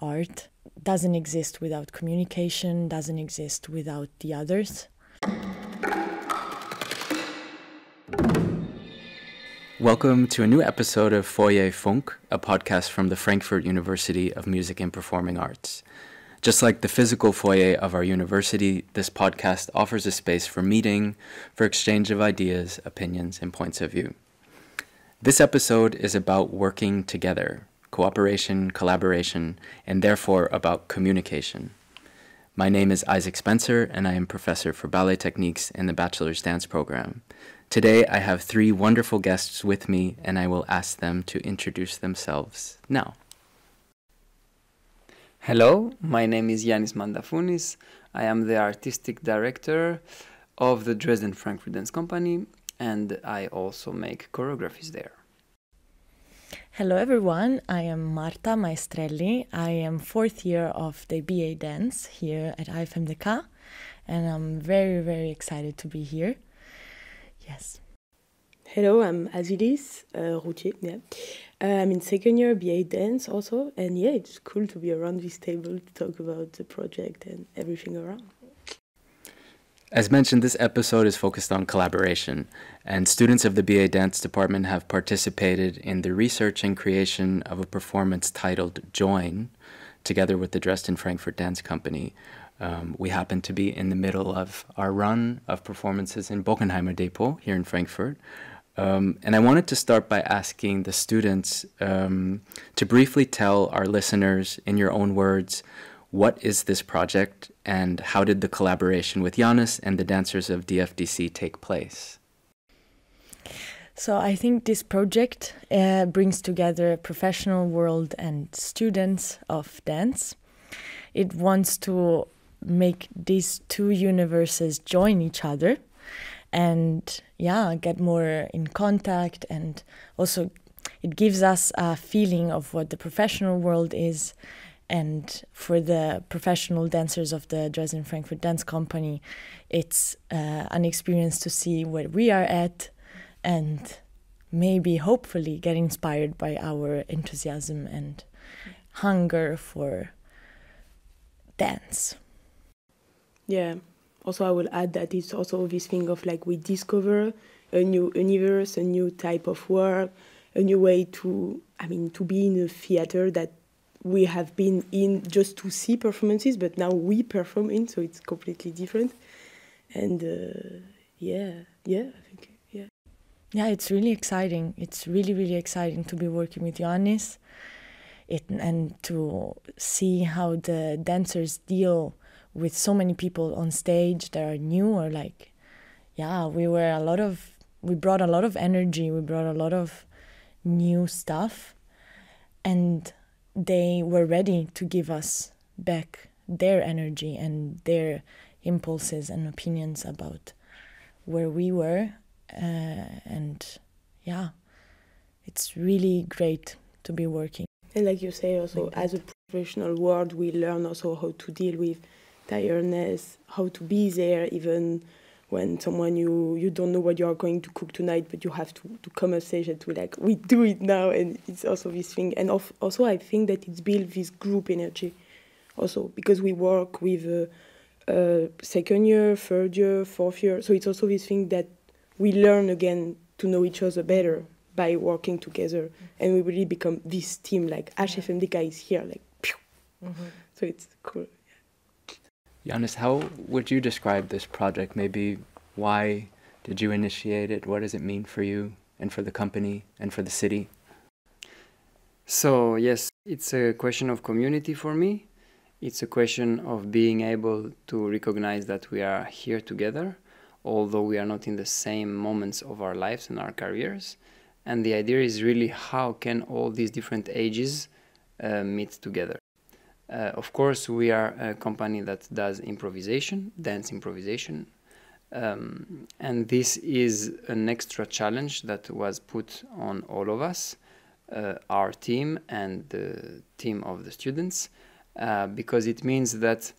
art doesn't exist without communication, doesn't exist without the others. Welcome to a new episode of FOYERFUNK, a podcast from the Frankfurt University of Music and Performing Arts. Just like the physical foyer of our university, this podcast offers a space for meeting, for exchange of ideas, opinions, and points of view. This episode is about working together, cooperation, collaboration, and therefore about communication. My name is Isaac Spencer, and I am professor for ballet techniques in the bachelor's dance program. Today, I have three wonderful guests with me, and I will ask them to introduce themselves now. Hello, my name is Ioannis Mandafounis. I am the artistic director of the Dresden Frankfurt Dance Company, and I also make choreographies there. Hello everyone, I am Marta Maestrelli. I am fourth year of the BAdance here at HfMDK, and I'm very, very excited to be here. Yes. Hello, I'm Aziliz, Routier. Yeah. I'm in second year BAdance also, and yeah, it's cool to be around this table to talk about the project and everything around. As mentioned, this episode is focused on collaboration, and students of the BAdance department have participated in the research and creation of a performance titled Join, together with the Dresden Frankfurt Dance Company. We happen to be in the middle of our run of performances in Bockenheimer Depot here in Frankfurt. And I wanted to start by asking the students to briefly tell our listeners in your own words, what is this project and how did the collaboration with Ioannis and the dancers of DFDC take place? So I think this project brings together professional world and students of dance. It wants to make these two universes join each other and get more in contact, and also it gives us a feeling of what the professional world is. And for the professional dancers of the Dresden Frankfurt Dance Company, it's an experience to see where we are at and maybe hopefully get inspired by our enthusiasm and hunger for dance. Yeah, also I will add that it's also this thing of like we discover a new universe, a new type of work, a new way to be in a theater that we have been in just to see performances, but now we perform in, so it's completely different. And I think. Yeah, it's really exciting. It's really, really exciting to be working with Ioannis and to see how the dancers deal with so many people on stage that are new, or we brought a lot of energy, we brought a lot of new stuff, and they were ready to give us back their energy and their impulses and opinions about where we were. It's really great to be working. And like you say, also as a professional world, we learn also how to deal with tiredness, how to be there even when someone you don't know what you are going to cook tonight, but you have to come on stage and to we do it now. And it's also this thing. And also I think that it's built this group energy also, because we work with second year, third year, fourth year. So it's also this thing that we learn again to know each other better by working together. And we really become this team, HfMDK is here, So it's cool. Ioannis, how would you describe this project? Maybe why did you initiate it? What does it mean for you and for the company and for the city? So yes, it's a question of community for me. It's a question of being able to recognize that we are here together, although we are not in the same moments of our lives and our careers. And the idea is really how can all these different ages meet together. Of course, we are a company that does improvisation, dance improvisation. And this is an extra challenge that was put on all of us, our team and the team of the students, because it means that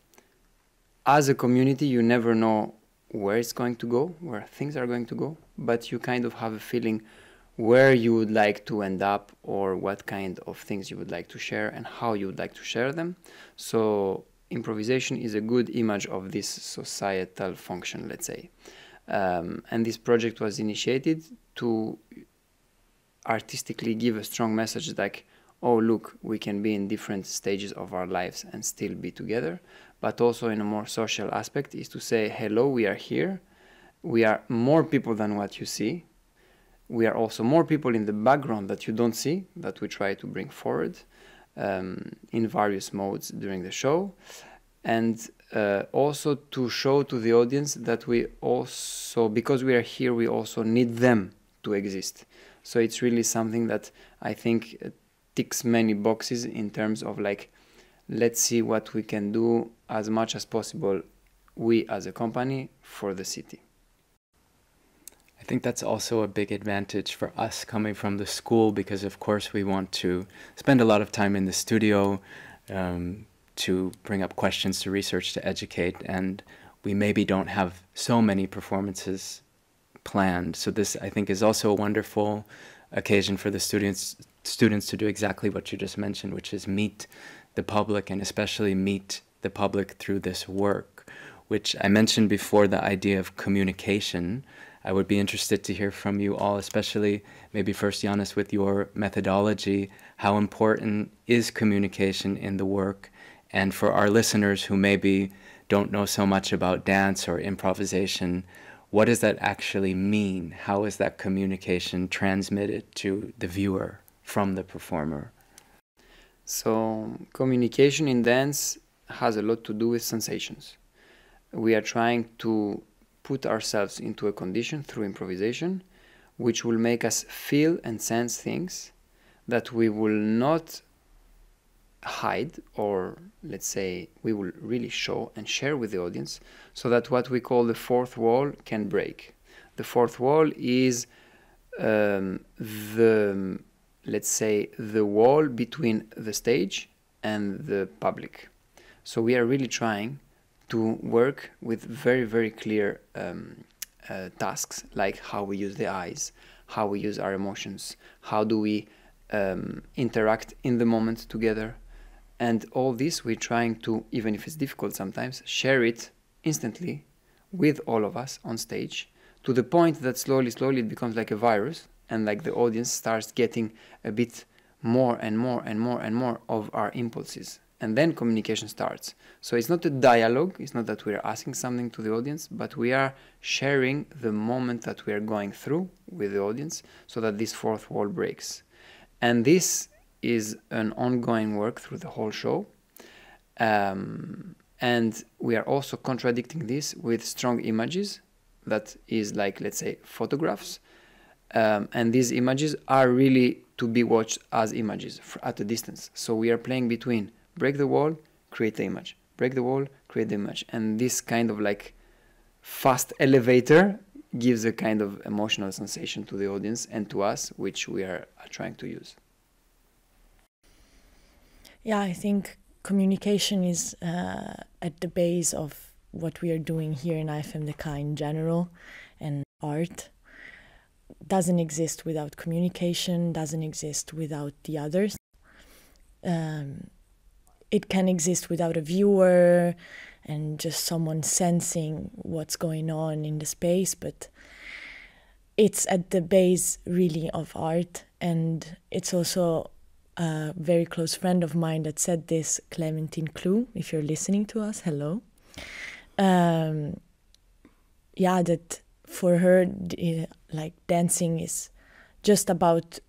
as a community, you never know where it's going to go, where things are going to go, but you kind of have a feeling where you would like to end up, or what kind of things you would like to share and how you would like to share them. So improvisation is a good image of this societal function, let's say. And this project was initiated to artistically give a strong message like, oh, look, we can be in different stages of our lives and still be together. But also in a more social aspect is to say, hello, we are here. We are more people than what you see. We are also more people in the background that you don't see, that we try to bring forward in various modes during the show. And also to show to the audience that we also, because we are here, we also need them to exist. So it's really something that I think ticks many boxes in terms of like, let's see what we can do as much as possible, we as a company, for the city. I think that's also a big advantage for us coming from the school, because of course we want to spend a lot of time in the studio to bring up questions, to research, to educate, and we maybe don't have so many performances planned. So this, I think, is also a wonderful occasion for the students to do exactly what you just mentioned, which is meet the public, and especially meet the public through this work, which I mentioned before, the idea of communication. I would be interested to hear from you all, especially maybe first, Ioannis, with your methodology. How important is communication in the work? And for our listeners who maybe don't know so much about dance or improvisation, what does that actually mean? How is that communication transmitted to the viewer from the performer? So communication in dance has a lot to do with sensations. We are trying to put ourselves into a condition through improvisation which will make us feel and sense things that we will not hide, or let's say we will really show and share with the audience, so that what we call the fourth wall can break. The fourth wall is let's say the wall between the stage and the public. So we are really trying to work with very, very clear tasks, like how we use the eyes, how we use our emotions, how do we interact in the moment together. And all this we're trying to, even if it's difficult sometimes, share it instantly with all of us on stage, to the point that slowly it becomes like a virus, and like the audience starts getting a bit more and more of our impulses. And then communication starts. So it's not a dialogue, it's not that we're asking something to the audience, but we are sharing the moment that we are going through with the audience, so that this fourth wall breaks. And this is an ongoing work through the whole show. And we are also contradicting this with strong images, that is like, let's say, photographs. And these images are really to be watched as images at a distance. So we are playing between break the wall, create the image, break the wall, create the image. And this kind of like fast elevator gives a kind of emotional sensation to the audience and to us, which we are trying to use. Yeah, I think communication is at the base of what we are doing here in HfMDK in general, and art doesn't exist without communication, doesn't exist without the others. It can exist without a viewer and just someone sensing what's going on in the space, but it's at the base really of art. And it's also a very close friend of mine that said this, Clementine Clou, if you're listening to us, hello. Yeah, that for her, like dancing is just about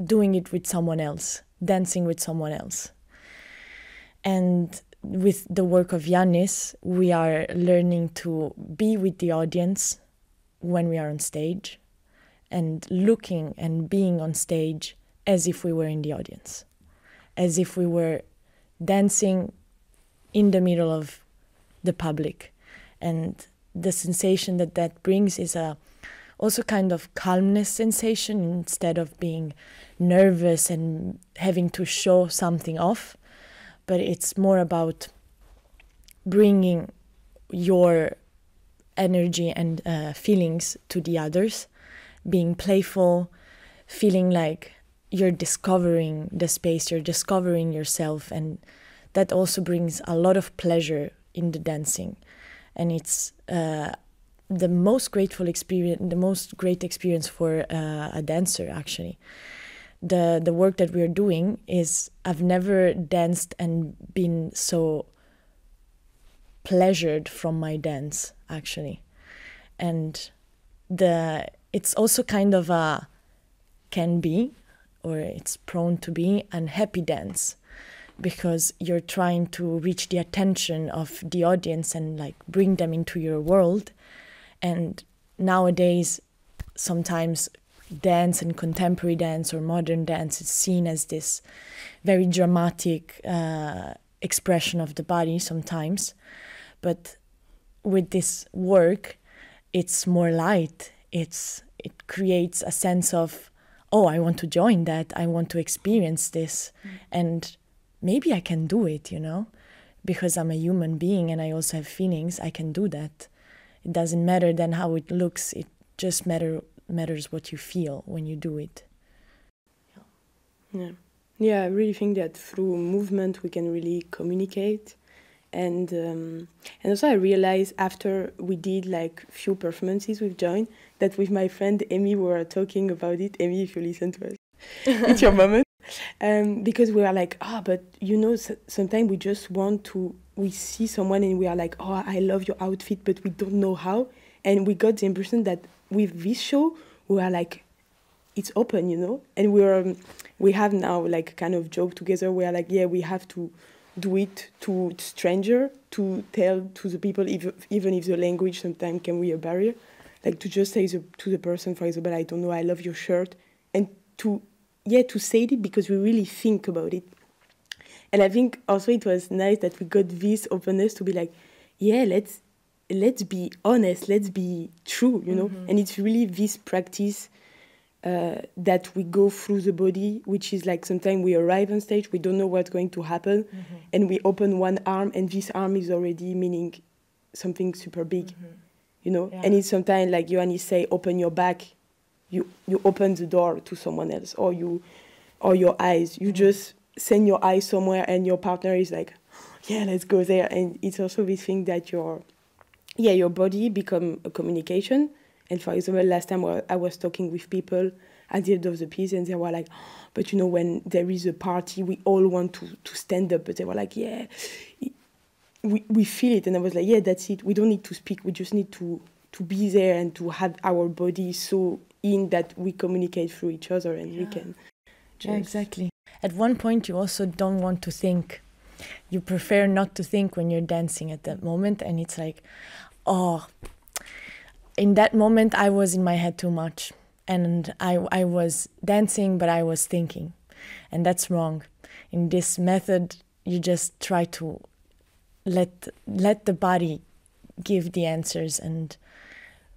doing it with someone else, dancing with someone else. And with the work of Ioannis, we are learning to be with the audience when we are on stage, and looking and being on stage as if we were in the audience, as if we were dancing in the middle of the public. And the sensation that that brings is also kind of calmness sensation, instead of being nervous and having to show something off. But it's more about bringing your energy and feelings to the others, being playful, feeling like you're discovering the space, you're discovering yourself, and that also brings a lot of pleasure in the dancing. And it's the most grateful experience, the most great experience for a dancer, actually. The work that we're doing is, I've never danced and been so pleasured from my dance, actually. And it's also kind of can be, or it's prone to be, an happy dance, because you're trying to reach the attention of the audience and like bring them into your world. And nowadays, sometimes dance and contemporary dance or modern dance is seen as this very dramatic expression of the body sometimes. But with this work, it's more light. It creates a sense of, oh, I want to join that. I want to experience this. And maybe I can do it, you know, because I'm a human being and I also have feelings. I can do that. It doesn't matter then how it looks. It just matters what you feel when you do it. Yeah, I really think that through movement we can really communicate. And also I realized after we did like few performances with Join, that with my friend Amy we were talking about it. Amy, if you listen to us, it's your moment. Because we are like, but you know, sometimes we just we see someone and we are like, oh, I love your outfit, but we don't know how. And we got the impression that with this show, we are like, it's open, you know? And we have now like kind of joke together. We are like, yeah, we have to do it to stranger, to tell to the people, even if the language sometimes can be a barrier, like to just say to the person, for example, I don't know, I love your shirt, and to say it because we really think about it. And I think also it was nice that we got this openness to be like, yeah, let's be honest, let's be true, you know. And it's really this practice that we go through the body, which is like sometimes we arrive on stage, we don't know what's going to happen, and we open one arm, and this arm is already meaning something super big, you know. Yeah. And it's sometimes like Ioannis say, open your back, you open the door to someone else, or your eyes, you just send your eyes somewhere, and your partner is like, yeah, let's go there. And it's also this thing that your body become a communication. And for example, last time I was talking with people at the end of the piece, and they were like, but you know, when there is a party, we all want to stand up. But they were like, yeah, we feel it. And I was like, yeah, that's it. We don't need to speak. We just need to be there and to have our body so in that we communicate through each other, and we can just... Yeah, exactly. At one point, you also don't want to think. You prefer not to think when you're dancing at that moment. And it's like, oh... In that moment, I was in my head too much, and I was dancing, but I was thinking, and that's wrong. In this method, you just try to let the body give the answers and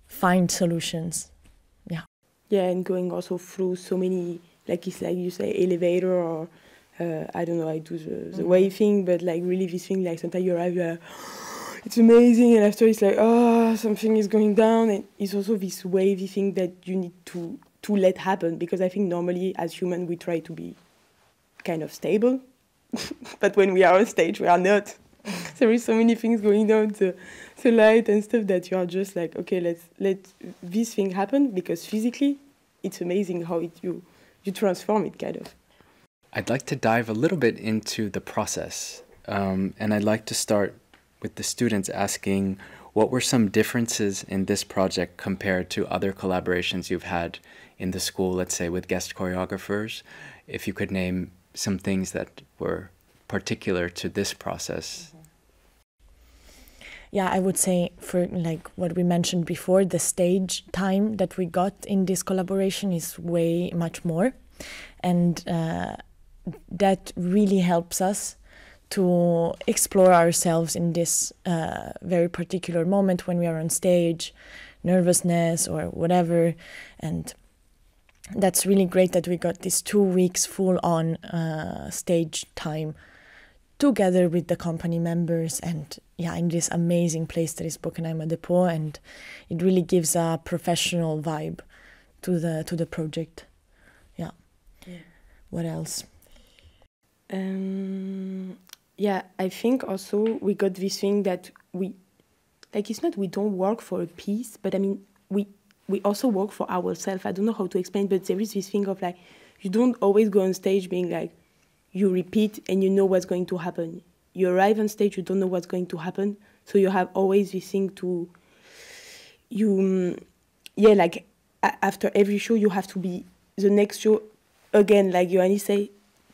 find solutions. Yeah. Yeah, and going also through so many, like it's like you say, elevator or I don't know, I do the wave thing, but like really this thing, like sometimes you arrive, you're it's amazing, and after it's like, something is going down, and it's also this wavy thing that you need to let happen, because I think normally as humans we try to be kind of stable, but when we are on stage we are not. There is so many things going on, the light and stuff, that you are just like, okay, let's let this thing happen, because physically it's amazing how you transform it, kind of. I'd like to dive a little bit into the process, and I'd like to start with the students asking, what were some differences in this project compared to other collaborations you've had in the school, let's say with guest choreographers? If you could name some things that were particular to this process. Yeah, I would say for like what we mentioned before, the stage time that we got in this collaboration is way much more. And that really helps us to explore ourselves in this very particular moment when we are on stage, nervousness or whatever. And that's really great that we got this 2 weeks full-on stage time together with the company members, and in this amazing place that is Bockenheimer Depot, and it really gives a professional vibe to the project. What else? Yeah, I think also we got this thing that it's not we don't work for a piece, but I mean, we also work for ourselves. I don't know how to explain, but there is this thing of like, you don't always go on stage being like, you repeat and you know what's going to happen. You arrive on stage, you don't know what's going to happen. So you have always this thing to, after every show, you have to be the next show again, like Ioannis say,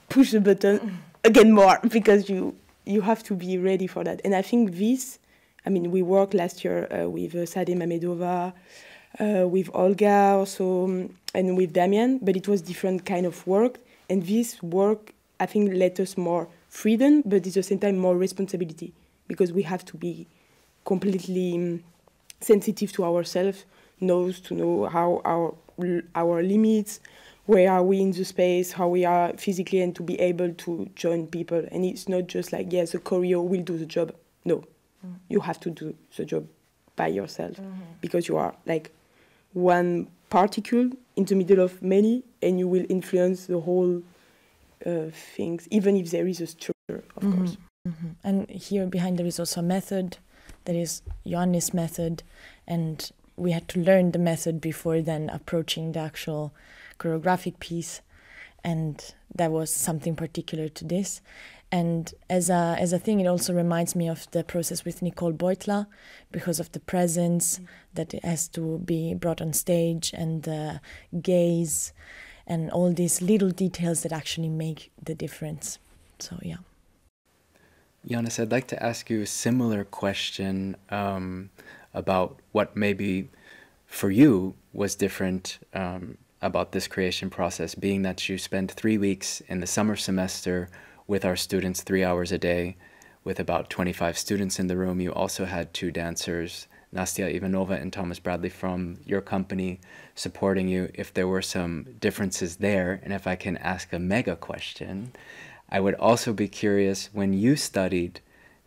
push the button again more, because you have to be ready for that. And I think this, I mean, we worked last year with Sade Mamedova, with Olga also, and with Damian, but it was different kind of work. And this work, I think, let us more freedom, but at the same time more responsibility, because we have to be completely sensitive to ourselves, to know how our limits, where are we in the space, how we are physically, and to be able to join people. And it's not just like, yes, a choreo will do the job. No, you have to do the job by yourself, because you are like one particle in the middle of many, and you will influence the whole things, even if there is a structure, of course. And here behind there is also a method, that is Ioannis' method, and we had to learn the method before then approaching the actual choreographic piece, and that was something particular to this. And as a thing, it also reminds me of the process with Nicole Beutler, because of the presence that it has to be brought on stage, and the gaze, and all these little details that actually make the difference. So yeah. Ioannis, I'd like to ask you a similar question about what maybe for you was different about this creation process, being that you spent 3 weeks in the summer semester with our students 3 hours a day, with about 25 students in the room. You also had 2 dancers, Nastya Ivanova and Thomas Bradley from your company, supporting you. If there were some differences there, and if I can ask a mega question, I would also be curious, when you studied,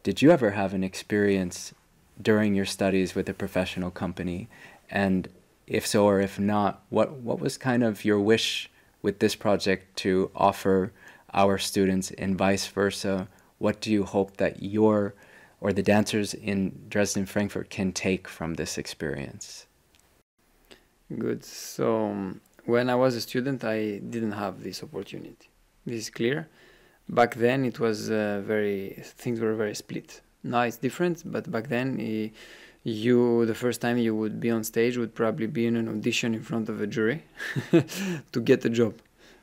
did you ever have an experience during your studies with a professional company? And if so or if not, what was kind of your wish with this project to offer our students, and vice versa? What do you hope that your or the dancers in Dresden Frankfurt can take from this experience? Good. So when I was a student, I didn't have this opportunity. This is clear. Back then, it was things were very split. Now it's different, but back then, the first time you would be on stage would probably be in an audition in front of a jury to get a job.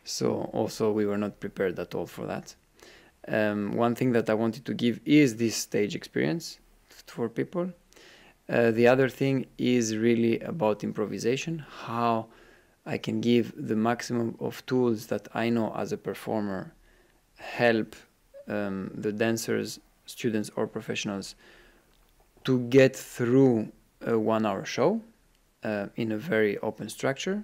So also we were not prepared at all for that. One thing that I wanted to give is this stage experience for people. The other thing is really about improvisation, how I can give the maximum of tools that I know as a performer, help the dancers, students or professionals to get through a 1-hour show in a very open structure.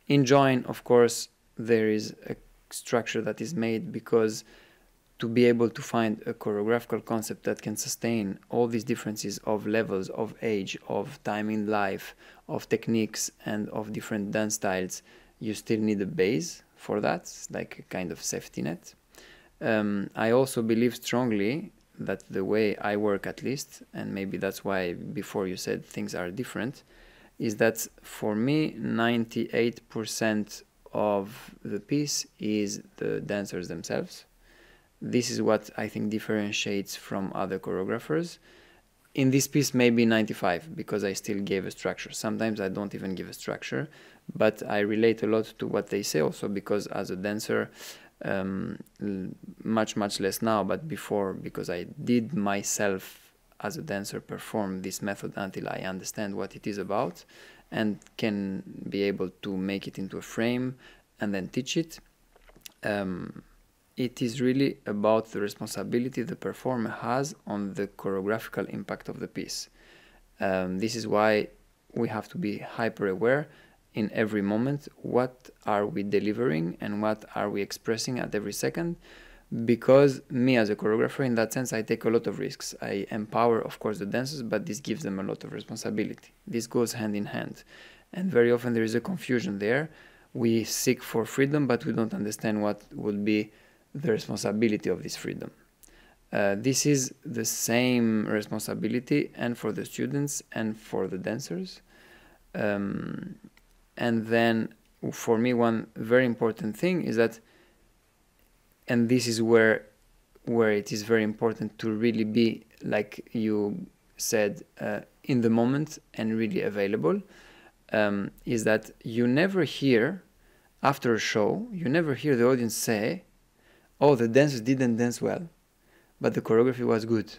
Enjoying, of course, there is a structure that is made, because to be able to find a choreographical concept that can sustain all these differences of levels, of age, of time in life, of techniques, and of different dance styles, you still need a base for that. It's like a kind of safety net. I also believe strongly that the way I work, at least, and maybe that's why before you said things are different, is that for me 98% of the piece is the dancers themselves. This is what I think differentiates from other choreographers. In this piece, maybe 95, because I still gave a structure. Sometimes I don't even give a structure, but I relate a lot to what they say also, because as a dancer, much less now, but before, because I did myself as a dancer perform this method until I understand what it is about and can be able to make it into a frame and then teach it. It is really about the responsibility the performer has on the choreographical impact of the piece. This is why we have to be hyper aware in every moment. What are we delivering and what are we expressing at every second? Because me as a choreographer, in that sense, I take a lot of risks. I empower, of course, the dancers, but this gives them a lot of responsibility. This goes hand in hand. And very often there is a confusion there. we seek for freedom, but we don't understand what would be the responsibility of this freedom. This is the same responsibility and for the students and for the dancers. And then for me, one very important thing is that, and this is where it is very important to really be, like you said, in the moment and really available, is that you never hear, after a show, you never hear the audience say, oh, the dancers didn't dance well, but the choreography was good.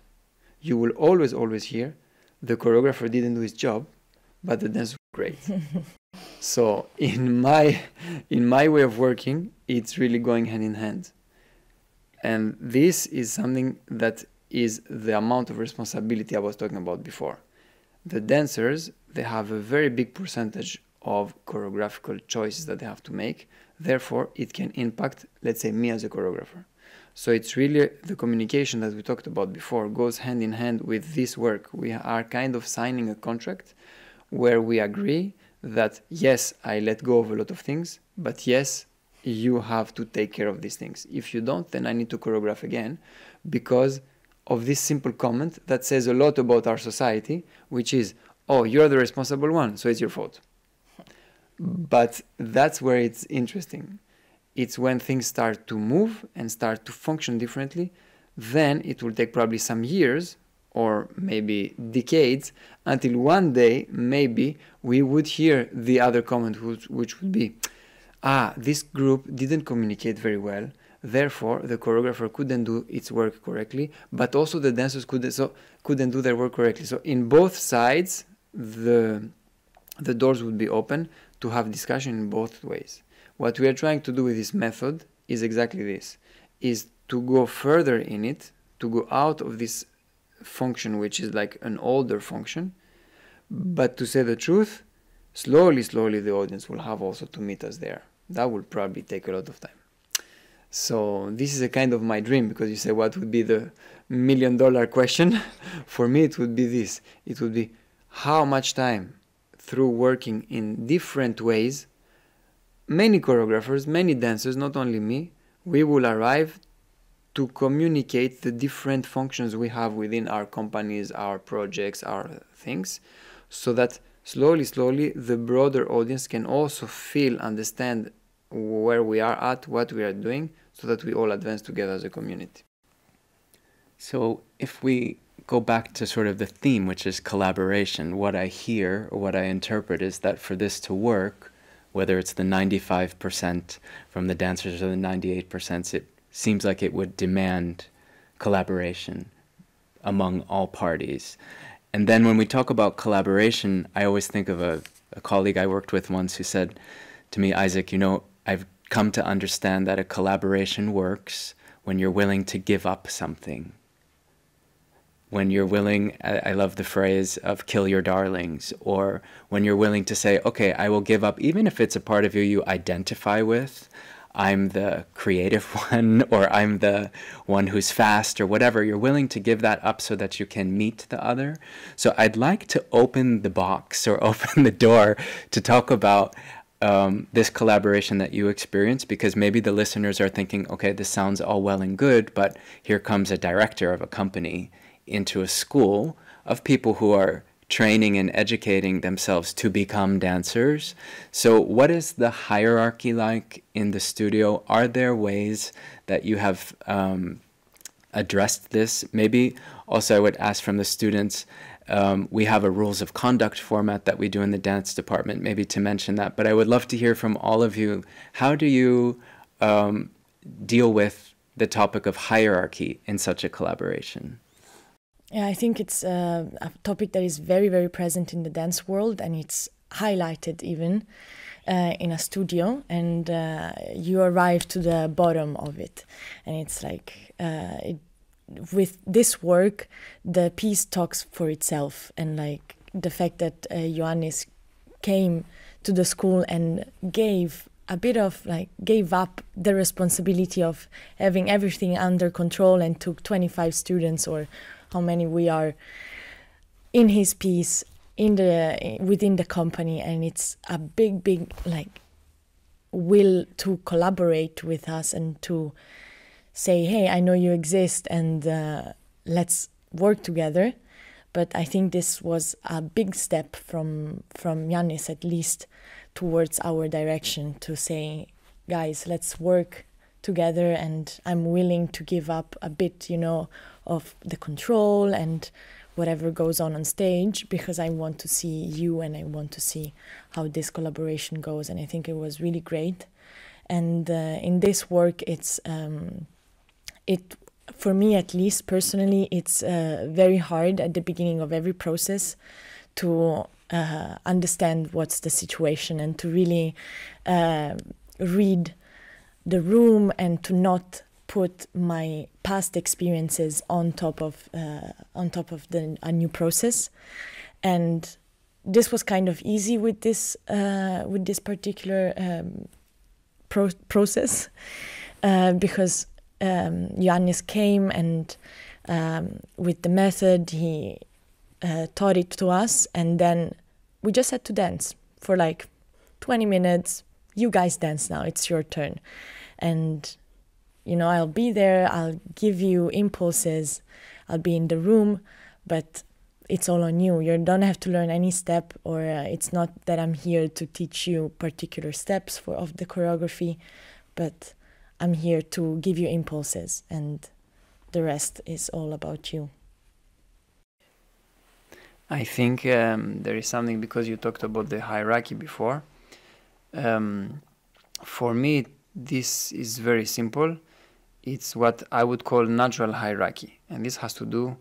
You will always hear, the choreographer didn't do his job, but the dance was great. So in my way of working, it's really going hand in hand. And this is something that is the amount of responsibility I was talking about before. The dancers, they have a very big percentage of choreographical choices that they have to make. Therefore, it can impact, let's say, me as a choreographer. So it's really the communication that we talked about before goes hand in hand with this work. We are kind of signing a contract where we agree that, yes, I let go of a lot of things, but yes, you have to take care of these things. If you don't, then I need to choreograph again, because of this simple comment that says a lot about our society, which is, oh, you're the responsible one, so it's your fault. But that's where it's interesting. It's when things start to move and start to function differently, then it will take probably some years or maybe decades until one day maybe we would hear the other comment, which would be, this group didn't communicate very well, therefore the choreographer couldn't do its work correctly, but also the dancers couldn't do their work correctly. So in both sides, the doors would be open to have discussion in both ways. What we are trying to do with this method is exactly this, is to go further in it, to go out of this function, which is like an older function, but to say the truth, slowly the audience will have also to meet us there. That will probably take a lot of time. So this is a kind of my dream, because you say what would be the $1 million question? For me it would be this. It would be how much time through working in different ways, many choreographers, many dancers, not only me, we will arrive to communicate the different functions we have within our companies, our projects, our things, so that slowly the broader audience can also feel, understand where we are at, what we are doing, so that we all advance together as a community. So if we go back to sort of the theme, which is collaboration, what I hear or what I interpret is that for this to work, whether it's the 95% from the dancers or the 98%, it seems like it would demand collaboration among all parties. And then when we talk about collaboration, I always think of a colleague I worked with once who said to me, Isaac, you know, I've come to understand that a collaboration works when you're willing to give up something. When you're willing, I love the phrase of kill your darlings, or when you're willing to say, okay, I will give up, even if it's a part of you identify with, I'm the creative one, or I'm the one who's fast, or whatever. You're willing to give that up so that you can meet the other. So I'd like to open the box or open the door to talk about this collaboration that you experience, because maybe the listeners are thinking, okay, this sounds all well and good, but here comes a director of a company into a school of people who are training and educating themselves to become dancers. So what is the hierarchy like in the studio? Are there ways that you have addressed this? Maybe also I would ask from the students, we have a rules of conduct format that we do in the dance department, maybe to mention that. But I would love to hear from all of you, how do you deal with the topic of hierarchy in such a collaboration? Yeah, I think it's a topic that is very, very present in the dance world, and it's highlighted even in a studio, and you arrive to the bottom of it. And it's like, with this work, the piece talks for itself, and like the fact that Ioannis came to the school and gave up the responsibility of having everything under control and took 25 students, or how many we are, in his piece within the company. And it's a big like will to collaborate with us and to say, hey, I know you exist and let's work together. But I think this was a big step from Ioannis, at least, towards our direction to say, guys, let's work together, and I'm willing to give up a bit, you know, of the control and whatever goes on stage, because I want to see you and I want to see how this collaboration goes. And I think it was really great. And in this work, for me, at least personally, it's very hard at the beginning of every process to understand what's the situation and to really read the room and to not put my past experiences on top of a new process. And this was kind of easy with this particular process because Ioannis came and with the method he taught it to us, and then we just had to dance for like 20 minutes. You guys dance now, it's your turn. And you know, I'll be there, I'll give you impulses, I'll be in the room, but it's all on you. You don't have to learn any step, or it's not that I'm here to teach you particular steps of the choreography, but I'm here to give you impulses, and the rest is all about you. I think there is something, because you talked about the hierarchy before. For me, this is very simple. It's what I would call natural hierarchy. And this has to do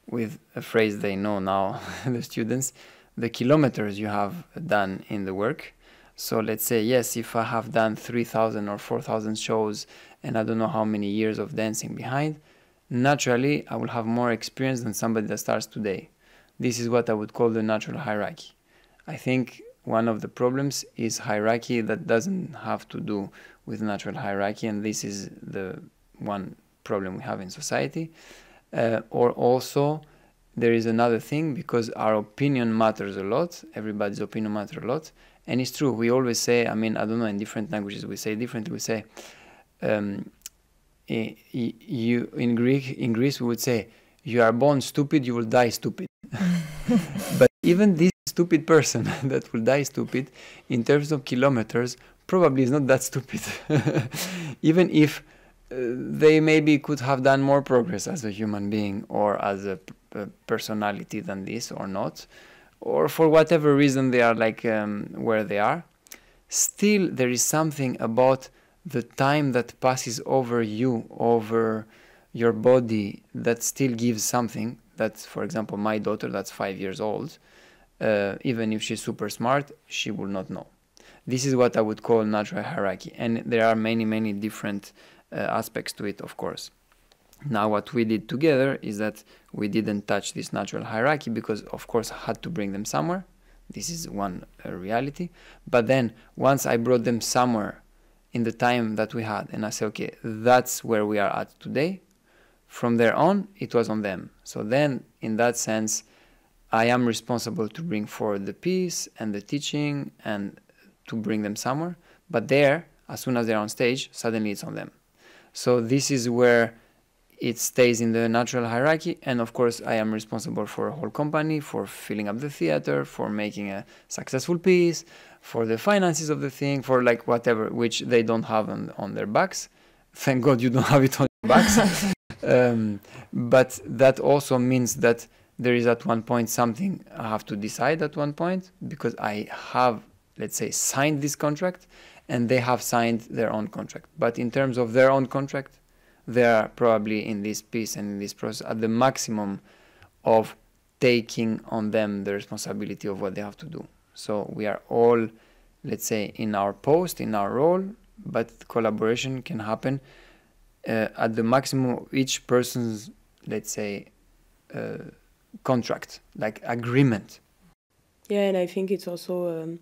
with a phrase they know now, the students, the kilometers you have done in the work. So let's say, yes, if I have done 3,000 or 4,000 shows and I don't know how many years of dancing behind, naturally I will have more experience than somebody that starts today. This is what I would call the natural hierarchy. I think one of the problems is hierarchy that doesn't have to do with natural hierarchy, and this is the one problem we have in society. Or also there is another thing, because our opinion matters a lot, everybody's opinion matters a lot, and it's true. We always say, I mean, I don't know, in different languages we say differently. We say, in Greece we would say, you are born stupid, you will die stupid. But even this stupid person that will die stupid, in terms of kilometers, probably is not that stupid. Even if they maybe could have done more progress as a human being or as a personality than this, or not, or for whatever reason they are like where they are, still there is something about the time that passes over you, over your body, that still gives something. That, for example, my daughter, that's 5 years old, even if she's super smart, she will not know. This is what I would call natural hierarchy, and there are many, many different aspects to it, of course. Now, what we did together is that we didn't touch this natural hierarchy because, of course, I had to bring them somewhere. This is one reality. But then, once I brought them somewhere in the time that we had, and I said, okay, that's where we are at today, from there on, it was on them. So then, in that sense, I am responsible to bring forward the piece and the teaching and to bring them somewhere. But there, as soon as they're on stage, suddenly it's on them. So this is where it stays in the natural hierarchy. And of course, I am responsible for a whole company, for filling up the theater, for making a successful piece, for the finances of the thing, for like whatever, which they don't have on their backs. Thank God you don't have it on your backs. But that also means that there is at one point something I have to decide at one point, because I have, let's say, signed this contract and they have signed their own contract. But in terms of their own contract, they are probably in this piece and in this process at the maximum of taking on them the responsibility of what they have to do. So we are all, let's say, in our post, in our role, but collaboration can happen at the maximum of each person's, let's say, contract, like agreement. Yeah, and I think it's also,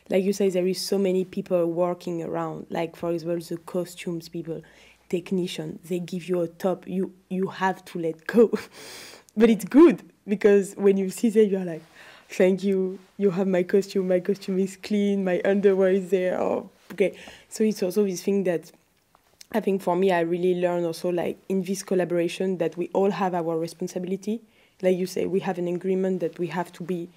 like you say, there is so many people working around. Like, for example, the costumes people, technician, they give you a top, you have to let go. But it's good, because when you see that, you're like, thank you, you have my costume is clean, my underwear is there, or okay. So it's also this thing that I think for me, I really learned also like in this collaboration that we all have our responsibility. Like you say, we have an agreement that we have to be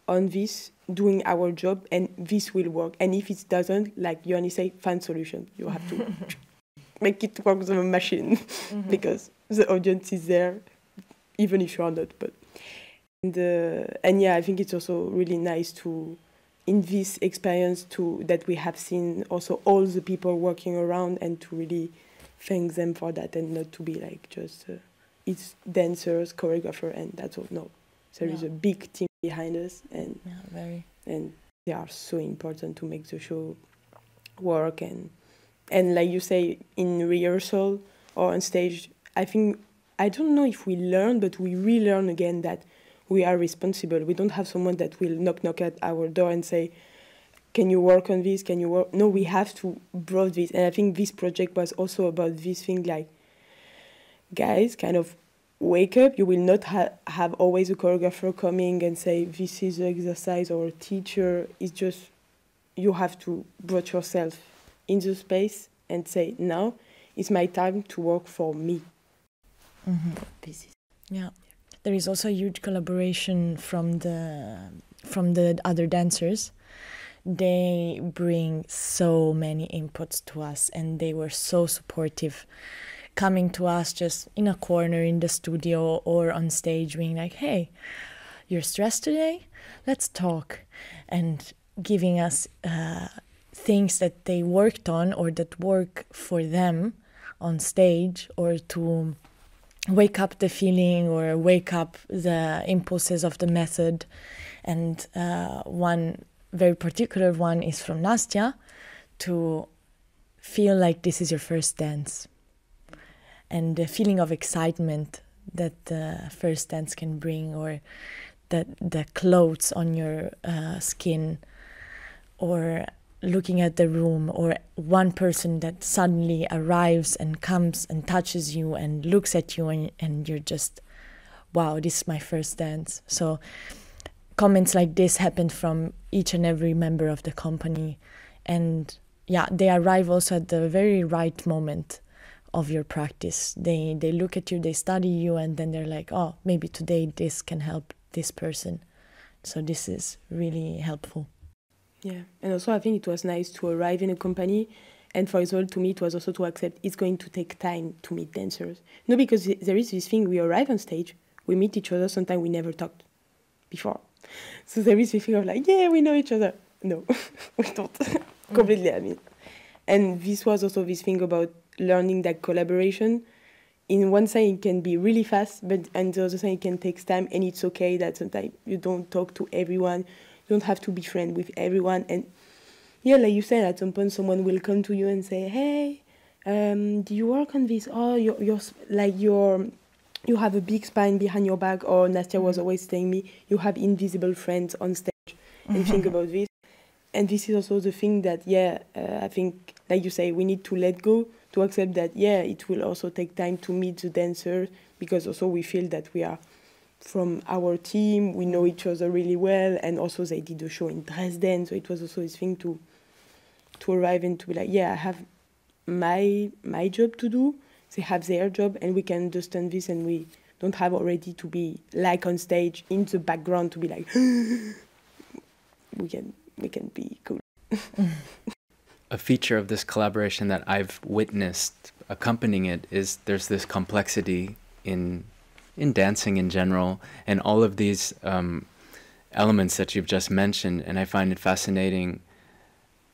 on this, doing our job, and this will work. And if it doesn't, like Ioannis say, find solution. You have to make it work with a machine because the audience is there, even if you are not. But and yeah, I think it's also really nice to, in this experience, that we have seen also all the people working around and to really thank them for that and not to be like just it's dancers, choreographer, and that's all. No, there is a big team behind us, and and they are so important to make the show work. And like you say, in rehearsal or on stage, I think, I don't know if we learn, but we relearn again that we are responsible. We don't have someone that will knock at our door and say, can you work on this? Can you work? No, we have to broad this. And I think this project was also about this thing, like, guys, kind of wake up. You will not have always a choreographer coming and say, this is the exercise, or a teacher. It's just, you have to put yourself in the space and say, now it's my time to work for me. Yeah. There is also a huge collaboration from the other dancers. They bring so many inputs to us, and they were so supportive, coming to us just in a corner in the studio or on stage, being like, hey, you're stressed today? Let's talk. And giving us things that they worked on or that work for them on stage, or to wake up the feeling or wake up the impulses of the method. And one very particular one is from Nastya, to feel like this is your first dance, and the feeling of excitement that the first dance can bring, or the clothes on your skin, or looking at the room, or one person that suddenly arrives and comes and touches you and looks at you, and you're just, wow, this is my first dance. So comments like this happened from each and every member of the company. And yeah, they arrive also at the very right moment of your practice. They look at you, they study you, and then they're like, oh, maybe today this can help this person. So this is really helpful. Yeah, and also I think it was nice to arrive in a company, and for example, to me, it was also to accept it's going to take time to meet dancers. No, because there is this thing, we arrive on stage, we meet each other, sometimes we never talked before. So there is this thing of like, yeah, we know each other. No, we don't. Completely, I mean. And this was also this thing about learning that collaboration. In one side, it can be really fast, but on the other side, it can take time, and it's okay that sometimes you don't talk to everyone. You don't have to be friends with everyone. And yeah, like you said, at some point someone will come to you and say, hey, do you work on this? Oh, you have a big spine behind your back. Or Nastya was always telling me, you have invisible friends on stage. And think about this. And this is also the thing that, I think, like you say, we need to let go, to accept that, it will also take time to meet the dancers, because also we feel that we are from our team, we know each other really well, and also they did a show in Dresden, so it was also this thing to arrive and to be like, I have my job to do, they have their job, and we can understand this, and we don't have already to be like on stage in the background to be like, we can be cool. A feature of this collaboration that I've witnessed accompanying it is there's this complexity in dancing in general, and all of these elements that you've just mentioned. And I find it fascinating,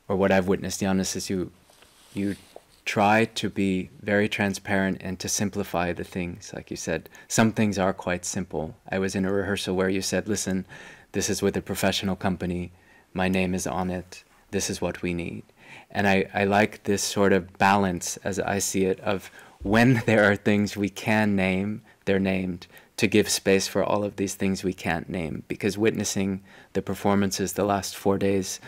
or what I've witnessed, Ioannis, is you try to be very transparent and to simplify the things. Like you said, some things are quite simple. I was in a rehearsal where you said, listen, this is with a professional company, my name is on it, this is what we need. And I like this sort of balance, as I see it, of when there are things we can name, they're named, to give space for all of these things we can't name. Because witnessing the performances the last 4 days,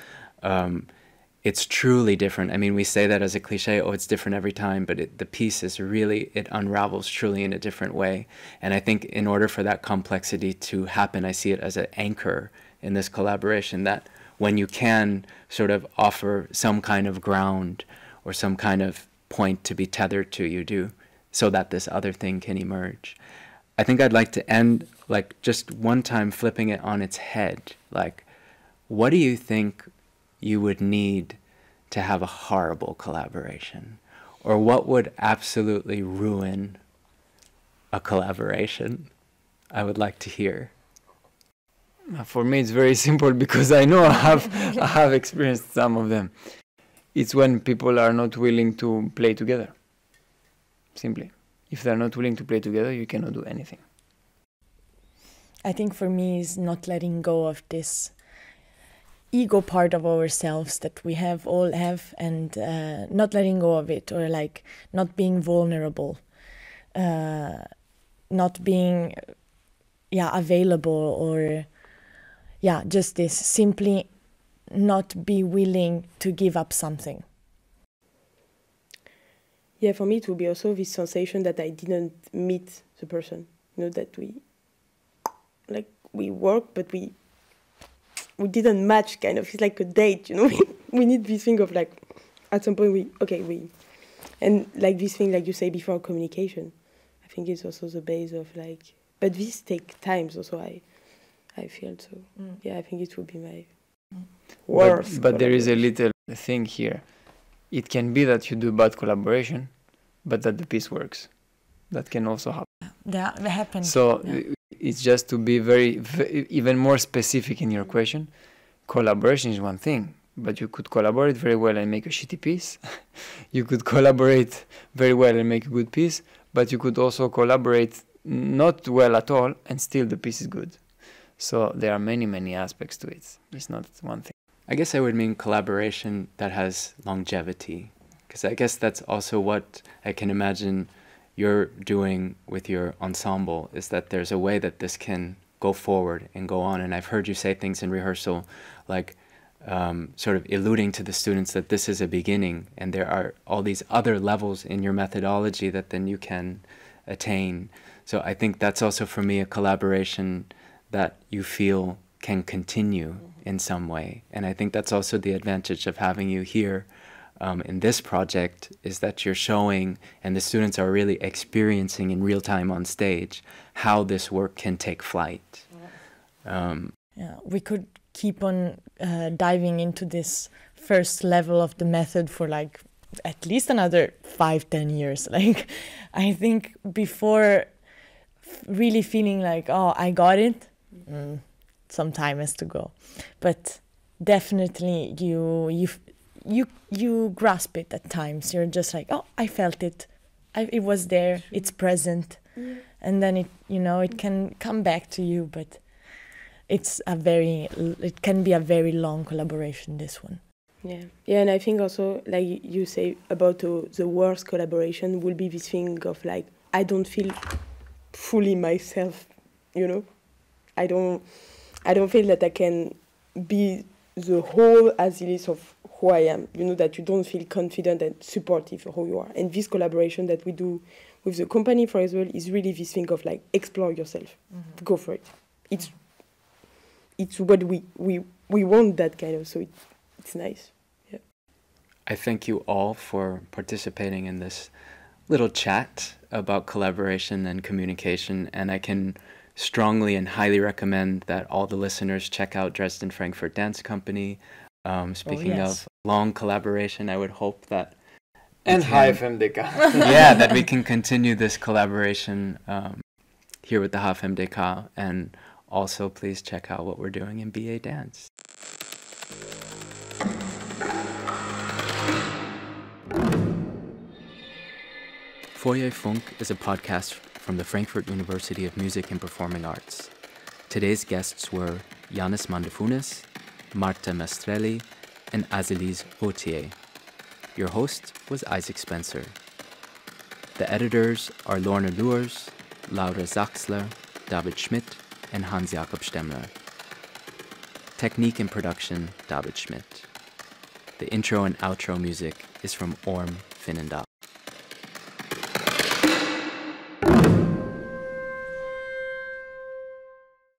it's truly different. I mean, we say that as a cliche, oh, it's different every time, but the piece is really, it unravels truly in a different way. And I think in order for that complexity to happen, I see it as an anchor in this collaboration, that when you can sort of offer some kind of ground or some kind of point to be tethered to, you do, so that this other thing can emerge. I think I'd like to end like just one time flipping it on its head. Like, what do you think you would need to have a horrible collaboration? Or what would absolutely ruin a collaboration? I would like to hear. For me, it's very simple because I know I have experienced some of them. It's when people are not willing to play together. Simply. If they're not willing to play together, you cannot do anything. I think for me is not letting go of this ego part of ourselves that we all have, and not letting go of it, or like not being vulnerable, not being available, or just this, simply not be willing to give up something. Yeah, for me it would be also this sensation that I didn't meet the person. You know, that we work, but we didn't match, kind of. It's like a date, you know. We need this thing of like, at some point and like this thing, like you say before, communication. I think it's also the base of like, but this take times also, I feel so. Yeah, I think it would be my worst. But there is a little thing here. It can be that you do bad collaboration, but that the piece works. That can also happen. That happens. So it's just to be even more specific in your question. Collaboration is one thing, but you could collaborate very well and make a shitty piece. You could collaborate very well and make a good piece, but you could also collaborate not well at all and still the piece is good. So there are many, many aspects to it. It's not one thing. I guess I would mean collaboration that has longevity, because I guess that's also what I can imagine you're doing with your ensemble, is that there's a way that this can go forward and go on. And I've heard you say things in rehearsal, like sort of alluding to the students that this is a beginning, and there are all these other levels in your methodology that then you can attain. So I think that's also for me a collaboration that you feel can continue in some way. And I think that's also the advantage of having you here in this project, is that you're showing, and the students are really experiencing in real time on stage, how this work can take flight. We could keep on diving into this first level of the method for like at least another 5-10 years. Like, I think before really feeling like, oh, I got it, some time has to go. But definitely you grasp it at times. You're just like, oh, I felt it. It was there. It's present. Yeah. And then it can come back to you, but it can be a very long collaboration, this one. Yeah, and I think also, like you say about the worst collaboration will be this thing of like, I don't feel fully myself, you know. I don't feel that I can be the whole Aziliz of who I am, you know, that you don't feel confident and supportive of who you are. And this collaboration that we do with the company, for example, is really this thing of like, explore yourself, go for it. It's what we want, that kind of, so it's nice. Yeah. I thank you all for participating in this little chat about collaboration and communication, and I can strongly and highly recommend that all the listeners check out Dresden Frankfurt Dance Company. Speaking of long collaboration, I would hope that... And HfMDK. That we can continue this collaboration here with the HfMDK, and also please check out what we're doing in BAdance. FOYERFUNK is a podcast from the Frankfurt University of Music and Performing Arts. Today's guests were Ioannis Mandafounis, Marta Maestrelli, and Aziliz Routier. Your host was Isaac Spencer. The editors are Lorna Luers, Laura Zaxler, David Schmidt, and Hans-Jakob Stemmler. Technique and production, David Schmidt. The intro and outro music is from Orm Finnendahl.